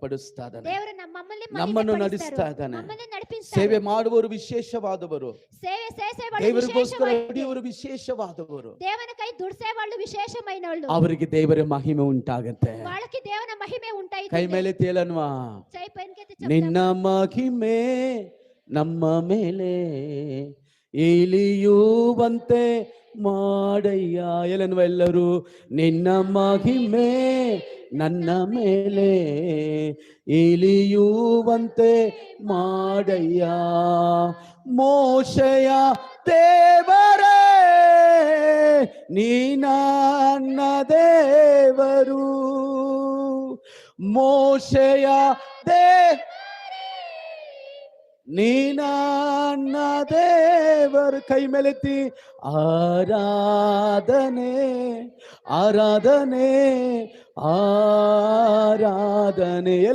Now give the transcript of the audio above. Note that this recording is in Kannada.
ಪಡಿಸ್ತಾ ಇದ್ದಾನೆ, ದೇವರು ನಮ್ಮಲ್ಲಿ ನಮ್ಮನ್ನು ನಡೆಸ್ತಾ ಇದ್ದಾನೆ. ಸೇವೆ ಮಾಡುವವರು ವಿಶೇಷವಾದವರು, ದೇವರಿಗೋಸ್ಕರ ದುಡಿಯುವರು ವಿಶೇಷವಾದವರು, దేవుని కై దుడిసే వాళ్ళు విశేషమైన వాళ్ళు, ಅವರಿಗೆ ದೇವರ ಮಹಿಮೆ ಉಂಟಾಗತ್ತೆ. వాళ్ళకి దేవుని మహిమే ఉంటాయి. ಕೈ ಮೇಲೆ ತೇಲನ್ವಾ, చేయి పైకి ನಿನ್ನ ಮಹಿಮೆ ನಮ್ಮ ಮೇಲೆ ಇಳಿಯುವಂತೆ ಮಾಡಯ್ಯ. ಎಲ್ಲನ್ನುವ ಎಲ್ಲರೂ, ನಿನ್ನ ಮಹಿಮೆ ನನ್ನ ಮೇಲೆ ಇಳಿಯುವಂತೆ ಮಾಡಯ್ಯ. ಮೋಶೆಯ ದೇವರೇ ನೀ ನನ್ನ ದೇವರು, ಮೋಶೆಯ ನೀ ನನ್ನ ದೇವರು. ಕೈ ಮೇಲೆತ್ತಿ ಆರಾಧನೆ ಆರಾಧನೆ ಆರಾಧನೆ.